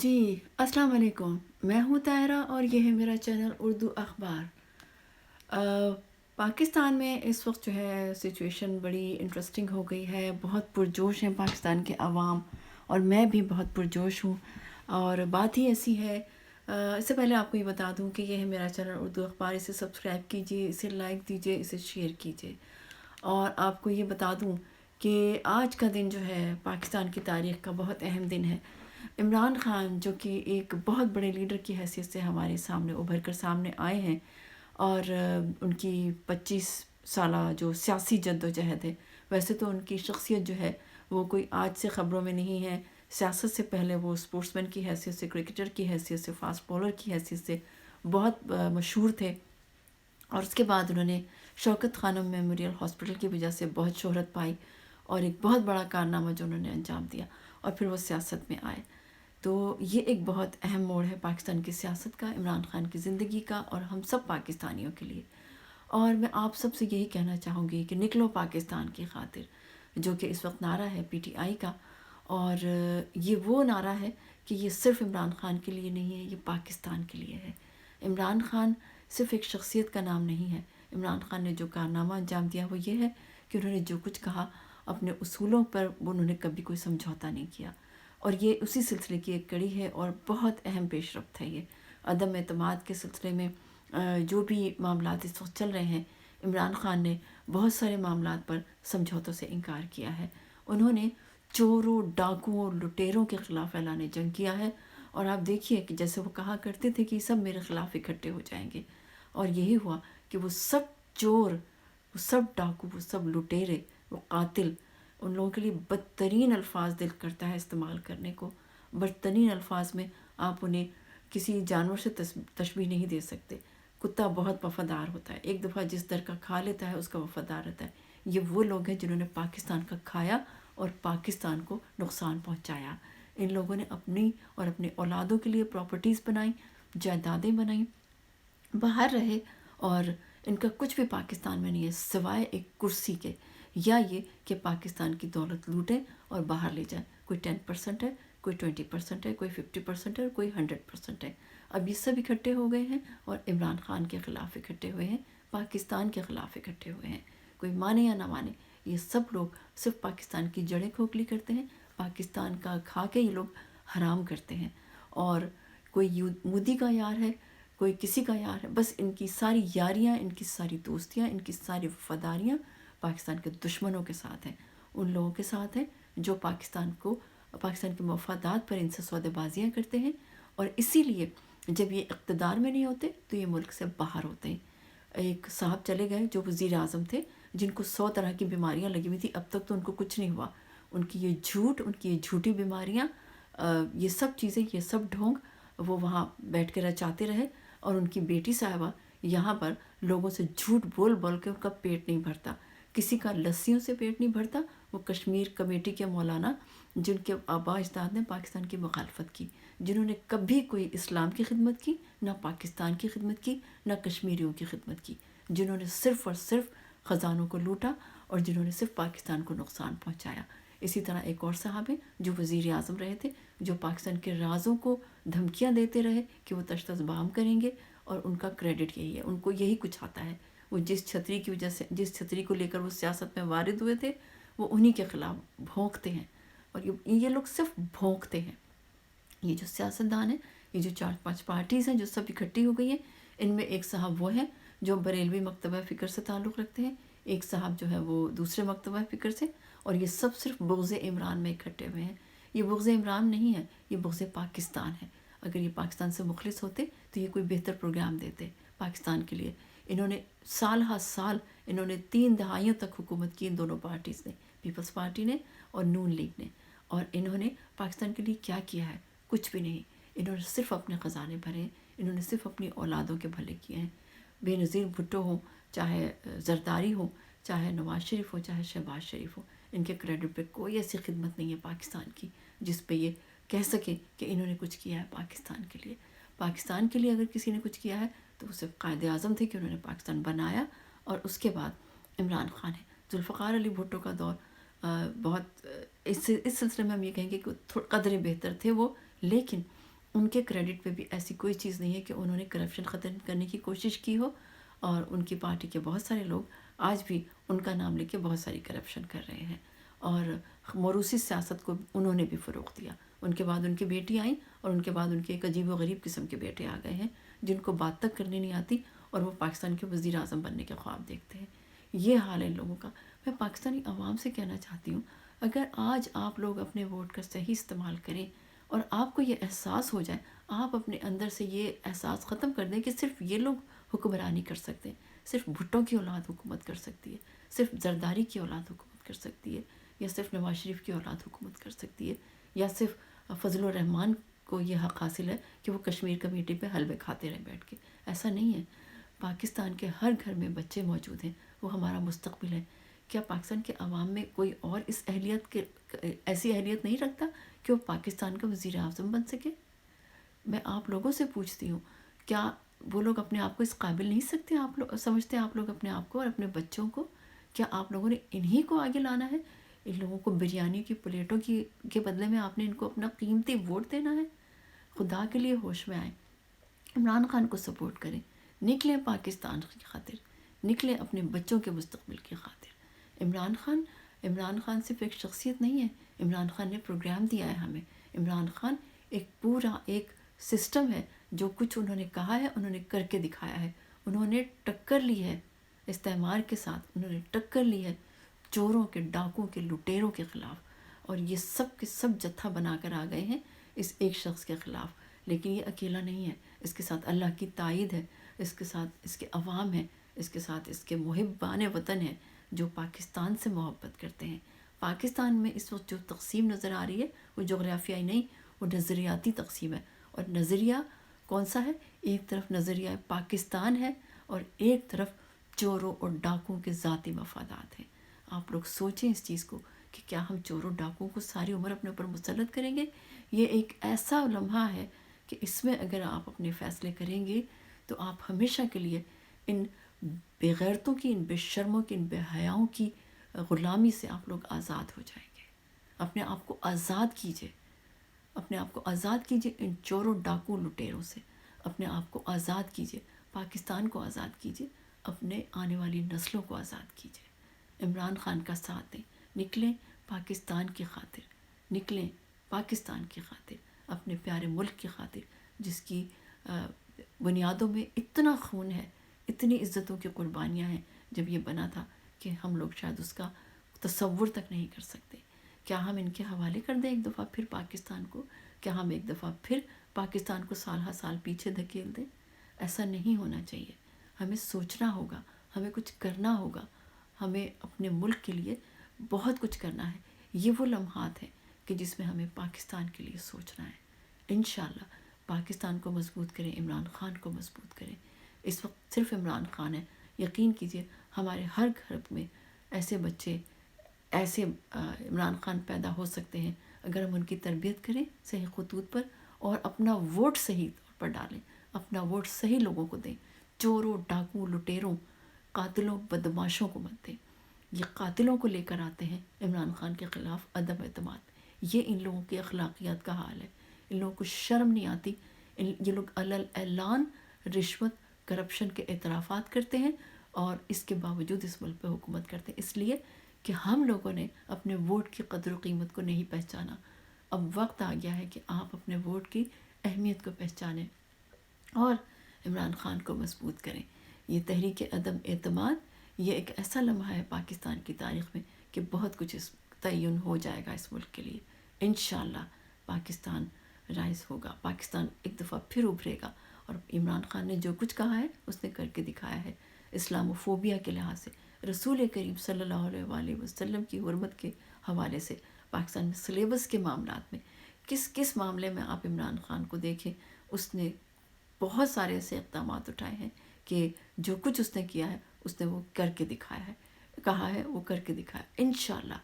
جی السلام علیکم، میں ہوں طاہرہ اور یہ ہے میرا چینل اردو اخبار۔ پاکستان میں اس وقت جو ہے سچویشن بڑی انٹرسٹنگ ہو گئی ہے، بہت پرجوش ہیں پاکستان کے عوام اور میں بھی بہت پرجوش ہوں، اور بات ہی ایسی ہے۔ اس سے پہلے آپ کو یہ بتا دوں کہ یہ ہے میرا چینل اردو اخبار، اسے سبسکرائب کیجیے، اسے لائک دیجیے، اسے شیئر کیجیے۔ اور آپ کو یہ بتا دوں کہ آج کا دن جو ہے پاکستان کی تاریخ کا بہت اہم دن ہے۔ عمران خان جو کہ ایک بہت بڑے لیڈر کی حیثیت سے ہمارے سامنے ابھر کر سامنے آئے ہیں، اور ان کی 25 سالہ جو سیاسی جد و جہد ہے، ویسے تو ان کی شخصیت جو ہے وہ کوئی آج سے خبروں میں نہیں ہے۔ سیاست سے پہلے وہ اسپورٹس مین کی حیثیت سے، کرکٹر کی حیثیت سے، فاسٹ بولر کی حیثیت سے بہت مشہور تھے، اور اس کے بعد انہوں نے شوکت خانم میموریل ہاسپٹل کی وجہ سے بہت شہرت پائی، اور ایک بہت بڑا کارنامہ جو انہوں نے انجام دیا، اور پھر وہ سیاست میں آئے۔ تو یہ ایک بہت اہم موڑ ہے پاکستان کی سیاست کا، عمران خان کی زندگی کا، اور ہم سب پاکستانیوں کے لیے۔ اور میں آپ سب سے یہی کہنا چاہوں گی کہ نکلو پاکستان کی خاطر، جو کہ اس وقت نعرہ ہے پی ٹی آئی کا، اور یہ وہ نعرہ ہے کہ یہ صرف عمران خان کے لیے نہیں ہے، یہ پاکستان کے لیے ہے۔ عمران خان صرف ایک شخصیت کا نام نہیں ہے۔ عمران خان نے جو کارنامہ انجام دیا وہ یہ ہے کہ انہوں نے جو کچھ کہا، اپنے اصولوں پر انہوں نے کبھی کوئی سمجھوتا نہیں کیا، اور یہ اسی سلسلے کی ایک کڑی ہے اور بہت اہم پیش رفت ہے۔ یہ عدم اعتماد کے سلسلے میں جو بھی معاملات اس وقت چل رہے ہیں، عمران خان نے بہت سارے معاملات پر سمجھوتوں سے انکار کیا ہے۔ انہوں نے چوروں، ڈاکوؤں اور لٹیروں کے خلاف اعلان جنگ کیا ہے، اور آپ دیکھیے کہ جیسے وہ کہا کرتے تھے کہ یہ سب میرے خلاف اکٹھے ہو جائیں گے، اور یہی ہوا کہ وہ سب چور، وہ سب ڈاکو، وہ سب لٹیرے، وہ قاتل، ان لوگوں کے لیے بدترین الفاظ دل کرتا ہے استعمال کرنے کو۔ بدترین الفاظ میں آپ انہیں کسی جانور سے تشبیہ نہیں دے سکتے۔ کتا بہت وفادار ہوتا ہے، ایک دفعہ جس در کا کھا لیتا ہے اس کا وفادار رہتا ہے۔ یہ وہ لوگ ہیں جنہوں نے پاکستان کا کھایا اور پاکستان کو نقصان پہنچایا۔ ان لوگوں نے اپنی اور اپنے اولادوں کے لیے پراپرٹیز بنائیں، جائیدادیں بنائیں، باہر رہے، اور ان کا کچھ بھی پاکستان میں نہیں ہے سوائے ایک کرسی کے، یا یہ کہ پاکستان کی دولت لوٹیں اور باہر لے جائیں۔ کوئی 10% ہے، کوئی 20% ہے، کوئی 50% ہے، اور کوئی 100% ہے۔ اب یہ سب اکٹھے ہو گئے ہیں اور عمران خان کے خلاف اکٹھے ہوئے ہیں، پاکستان کے خلاف اکٹھے ہوئے ہیں۔ کوئی مانے یا نہ مانے، یہ سب لوگ صرف پاکستان کی جڑیں کھوکھلی کرتے ہیں، پاکستان کا کھا کے یہ لوگ حرام کرتے ہیں، اور کوئی مودی کا یار ہے، کوئی کسی کا یار ہے، بس ان کی ساری یاریاں، ان کی ساری دوستیاں، ان کی ساری وفاداریاں پاکستان کے دشمنوں کے ساتھ ہیں، ان لوگوں کے ساتھ ہیں جو پاکستان کے مفادات پر ان سے سودے بازیاں کرتے ہیں، اور اسی لیے جب یہ اقتدار میں نہیں ہوتے تو یہ ملک سے باہر ہوتے ہیں۔ ایک صاحب چلے گئے جو وزیر اعظم تھے، جن کو 100 طرح کی بیماریاں لگی ہوئی تھی، اب تک تو ان کو کچھ نہیں ہوا۔ ان کی یہ جھوٹ، ان کی یہ جھوٹی بیماریاں، یہ سب چیزیں، یہ سب ڈھونگ وہ وہاں بیٹھ کے رچاتے رہے، اور ان کی بیٹی صاحبہ یہاں پر لوگوں سے جھوٹ بول بول کے ان کا پیٹ نہیں بھرتا، کسی کا لسیوں سے پیٹ نہیں بھرتا۔ وہ کشمیر کمیٹی کے مولانا، جن کے آباء اجداد نے پاکستان کی مخالفت کی، جنہوں نے کبھی کوئی اسلام کی خدمت کی، نہ پاکستان کی خدمت کی، نہ کشمیریوں کی خدمت کی، جنہوں نے صرف اور صرف خزانوں کو لوٹا، اور جنہوں نے صرف پاکستان کو نقصان پہنچایا۔ اسی طرح ایک اور صاحب ہیں جو وزیر اعظم رہے تھے، جو پاکستان کے رازوں کو دھمکیاں دیتے رہے کہ وہ تشدد بام کریں گے، اور ان کا کریڈٹ یہی ہے، ان کو یہی کچھ آتا ہے۔ وہ جس چھتری کی وجہ سے، جس چھتری کو لے کر وہ سیاست میں وارد ہوئے تھے، وہ انہی کے خلاف بھونکتے ہیں، اور یہ لوگ صرف بھونکتے ہیں۔ یہ جو سیاستدان ہیں، یہ جو 4-5 پارٹیز ہیں جو سب اکٹھی ہو گئی ہیں، ان میں ایک صاحب وہ ہیں جو بریلوی مکتبہ فکر سے تعلق رکھتے ہیں، ایک صاحب جو ہے وہ دوسرے مکتبہ فکر سے، اور یہ سب صرف بغض عمران میں اکٹھے ہوئے ہیں۔ یہ بغض عمران نہیں ہے، یہ بغض پاکستان ہے۔ اگر یہ پاکستان سے مخلص ہوتے تو یہ کوئی بہتر پروگرام دیتے پاکستان کے لیے۔ انہوں نے سال ہر سال، انہوں نے 3 دہائیوں تک حکومت کی، ان دونوں پارٹیز نے، پیپلز پارٹی نے اور نون لیگ نے، اور انہوں نے پاکستان کے لیے کیا کیا ہے؟ کچھ بھی نہیں۔ انہوں نے صرف اپنے خزانے بھرے ہیں، انہوں نے صرف اپنی اولادوں کے بھلے کیے ہیں۔ بے نظیر بھٹو ہوں، چاہے زرداری ہوں، چاہے نواز شریف ہو، چاہے شہباز شریف ہو، ان کے کریڈٹ پہ کوئی ایسی خدمت نہیں ہے پاکستان کی جس پہ یہ کہہ سکیں کہ انہوں نے کچھ کیا ہے پاکستان کے لیے۔ پاکستان کے لیے اگر کسی نے کچھ کیا ہے تو وہ صرف قائد اعظم تھے کہ انہوں نے پاکستان بنایا، اور اس کے بعد عمران خان ہے۔ ذوالفقار علی بھٹو کا دور بہت اس سلسلے میں ہم یہ کہیں گے کہ قدرے بہتر تھے وہ، لیکن ان کے کریڈٹ پہ بھی ایسی کوئی چیز نہیں ہے کہ انہوں نے کرپشن ختم کرنے کی کوشش کی ہو، اور ان کی پارٹی کے بہت سارے لوگ آج بھی ان کا نام لے کے بہت ساری کرپشن کر رہے ہیں، اور موروثی سیاست کو انہوں نے بھی فروغ دیا۔ ان کے بعد ان کی بیٹی آئیں، اور ان کے بعد ان کے ایک عجیب و غریب قسم کے بیٹے آ گئے ہیں جن کو بات تک کرنی نہیں آتی، اور وہ پاکستان کے وزیر اعظم بننے کے خواب دیکھتے ہیں۔ یہ حال ہے ان لوگوں کا۔ میں پاکستانی عوام سے کہنا چاہتی ہوں، اگر آج آپ لوگ اپنے ووٹ کا صحیح استعمال کریں اور آپ کو یہ احساس ہو جائے، آپ اپنے اندر سے یہ احساس ختم کر دیں کہ صرف یہ لوگ حکمرانی کر سکتے ہیں، صرف بھٹو کی اولاد حکومت کر سکتی ہے، صرف زرداری کی اولاد حکومت کر سکتی ہے، یا صرف نواز شریف کی اولاد حکومت کر سکتی ہے، یا صرف فضل الرحمان کو یہ حق حاصل ہے کہ وہ کشمیر کمیٹی پہ حلوے کھاتے رہیں بیٹھ کے۔ ایسا نہیں ہے۔ پاکستان کے ہر گھر میں بچے موجود ہیں، وہ ہمارا مستقبل ہے۔ کیا پاکستان کے عوام میں کوئی اور اس ایسی اہلیت نہیں رکھتا کہ وہ پاکستان کا وزیر اعظم بن سکے؟ میں آپ لوگوں سے پوچھتی ہوں، کیا وہ لوگ اپنے آپ کو اس قابل نہیں سکتے؟ آپ لوگ سمجھتے ہیں آپ لوگ اپنے آپ کو اور اپنے بچوں کو؟ کیا آپ لوگوں نے انہی کو آگے لانا ہے؟ ان لوگوں کو بریانی کی پلیٹوں کے بدلے میں آپ نے ان کو اپنا قیمتی ووٹ دینا ہے؟ خدا کے لیے ہوش میں آئیں، عمران خان کو سپورٹ کریں، نکلیں پاکستان کی خاطر، نکلیں اپنے بچوں کے مستقبل کی خاطر۔ عمران خان صرف ایک شخصیت نہیں ہے، عمران خان نے پروگرام دیا ہے ہمیں۔ عمران خان ایک پورا ایک سسٹم ہے، جو کچھ انہوں نے کہا ہے انہوں نے کر کے دکھایا ہے۔ انہوں نے ٹکر لی ہے استعمار کے ساتھ، انہوں نے ٹکر لی ہے چوروں کے، ڈاکوں کے، لٹیروں کے خلاف، اور یہ سب کے سب جتھا بنا کر آ گئے ہیں اس ایک شخص کے خلاف۔ لیکن یہ اکیلا نہیں ہے، اس کے ساتھ اللہ کی تائید ہے، اس کے ساتھ اس کے عوام ہیں، اس کے ساتھ اس کے محبان وطن ہیں جو پاکستان سے محبت کرتے ہیں۔ پاکستان میں اس وقت جو تقسیم نظر آ رہی ہے وہ جغرافیائی نہیں، وہ نظریاتی تقسیم ہے۔ اور نظریہ کون سا ہے؟ ایک طرف نظریہ پاکستان ہے، اور ایک طرف چوروں اور ڈاکوں کے ذاتی مفادات ہیں۔ آپ لوگ سوچیں اس چیز کو کہ کیا ہم چوروں ڈاکوں کو ساری عمر اپنے اوپر مسلط کریں گے؟ یہ ایک ایسا لمحہ ہے کہ اس میں اگر آپ اپنے فیصلے کریں گے تو آپ ہمیشہ کے لیے ان بے غیرتوں کی، ان بے شرموں کی، ان بے حیاؤں کی غلامی سے آپ لوگ آزاد ہو جائیں گے۔ اپنے آپ کو آزاد کیجئے، اپنے آپ کو آزاد کیجئے ان چوروں ڈاکوں لٹیروں سے، اپنے آپ کو آزاد کیجئے، پاکستان کو آزاد کیجئے، اپنے آنے والی نسلوں کو آزاد کیجئے۔ عمران خان کا ساتھ دیں، نکلیں پاکستان کی خاطر، نکلیں پاکستان کی خاطر، اپنے پیارے ملک کی خاطر، جس کی بنیادوں میں اتنا خون ہے، اتنی عزتوں کی قربانیاں ہیں۔ جب یہ بنا تھا کہ ہم لوگ شاید اس کا تصور تک نہیں کر سکتے۔ کیا ہم ان کے حوالے کر دیں ایک دفعہ پھر پاکستان کو؟ کیا ہم ایک دفعہ پھر پاکستان کو سال ہر سال پیچھے دھکیل دیں؟ ایسا نہیں ہونا چاہیے۔ ہمیں سوچنا ہوگا، ہمیں کچھ کرنا ہوگا، ہمیں اپنے ملک کے لیے بہت کچھ کرنا ہے۔ یہ وہ لمحات ہیں کہ جس میں ہمیں پاکستان کے لیے سوچنا ہے۔ انشاءاللہ پاکستان کو مضبوط کریں، عمران خان کو مضبوط کریں۔ اس وقت صرف عمران خان ہے، یقین کیجئے ہمارے ہر گھر میں ایسے بچے، ایسے عمران خان پیدا ہو سکتے ہیں اگر ہم ان کی تربیت کریں صحیح خطوط پر، اور اپنا ووٹ صحیح طور پر ڈالیں، اپنا ووٹ صحیح لوگوں کو دیں، چوروں ڈاکوں لٹیروں قاتلوں بدماشوں کو مت دیں۔ یہ قاتلوں کو لے کر آتے ہیں عمران خان کے خلاف عدم اعتماد۔ یہ ان لوگوں کی اخلاقیات کا حال ہے۔ ان لوگوں کو شرم نہیں آتی، یہ لوگ علل اعلان رشوت کرپشن کے اعترافات کرتے ہیں، اور اس کے باوجود اس ملک پہ حکومت کرتے ہیں، اس لیے کہ ہم لوگوں نے اپنے ووٹ کی قدر و قیمت کو نہیں پہچانا۔ اب وقت آ گیا ہے کہ آپ اپنے ووٹ کی اہمیت کو پہچانیں اور عمران خان کو مضبوط کریں۔ یہ تحریک عدم اعتماد، یہ ایک ایسا لمحہ ہے پاکستان کی تاریخ میں کہ بہت کچھ اس تعین ہو جائے گا اس ملک کے لیے۔ انشاءاللہ پاکستان رائز ہوگا، پاکستان ایک دفعہ پھر ابھرے گا، اور عمران خان نے جو کچھ کہا ہے اس نے کر کے دکھایا ہے۔ اسلام و فوبیا کے لحاظ سے، رسول کریم صلی اللہ علیہ وآلہ وسلم کی حرمت کے حوالے سے، پاکستان میں سلیبس کے معاملات میں کس معاملے میں آپ عمران خان کو دیکھیں، اس نے بہت سارے ایسے اقدامات اٹھائے ہیں کہ جو کچھ اس نے کیا ہے اس نے وہ کر کے دکھایا ہے، کہا ہے وہ کر کے دکھایا۔ انشاءاللہ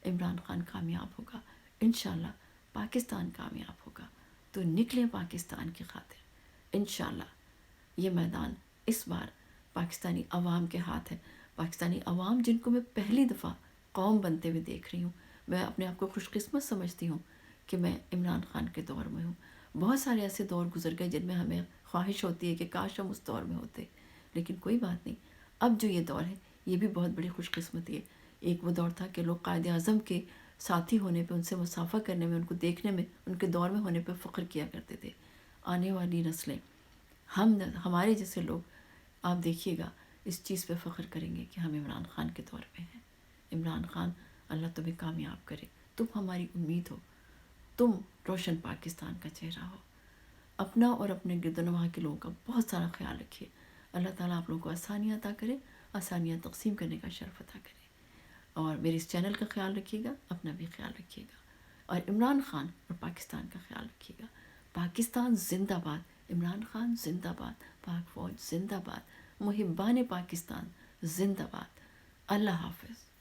عمران خان کامیاب ہوگا، انشاءاللہ پاکستان کامیاب ہوگا۔ تو نکلیں پاکستان کی خاطر۔ انشاءاللہ یہ میدان اس بار پاکستانی عوام کے ہاتھ ہے۔ پاکستانی عوام جن کو میں پہلی دفعہ قوم بنتے ہوئے دیکھ رہی ہوں، میں اپنے آپ کو خوش قسمت سمجھتی ہوں کہ میں عمران خان کے دور میں ہوں۔ بہت سارے ایسے دور گزر گئے جن میں ہمیں خواہش ہوتی ہے کہ کاش ہم اس دور میں ہوتے، لیکن کوئی بات نہیں، اب جو یہ دور ہے یہ بھی بہت بڑی خوش قسمتی ہے۔ ایک وہ دور تھا کہ لوگ قائد اعظم کے ساتھی ہونے پہ، ان سے مصافحہ کرنے میں، ان کو دیکھنے میں، ان کے دور میں ہونے پہ فخر کیا کرتے تھے۔ آنے والی نسلیں، ہمارے جیسے لوگ، آپ دیکھیے گا اس چیز پہ فخر کریں گے کہ ہم عمران خان کے دور میں ہیں۔ عمران خان، اللہ تمہیں کامیاب کرے، تم ہماری امید ہو، تم روشن پاکستان کا چہرہ ہو۔ اپنا اور اپنے گرد و نواح کے لوگوں کا بہت سارا خیال رکھیے۔ اللہ تعالیٰ آپ لوگوں کو آسانیاں عطا کرے، آسانیاں تقسیم کرنے کا شرف عطا کرے۔ اور میرے اس چینل کا خیال رکھیے گا، اپنا بھی خیال رکھیے گا، اور عمران خان اور پاکستان کا خیال رکھیے گا۔ پاکستان زندہ باد، عمران خان زندہ باد، پاک فوج زندہ باد، محبان پاکستان زندہ باد۔ اللہ حافظ۔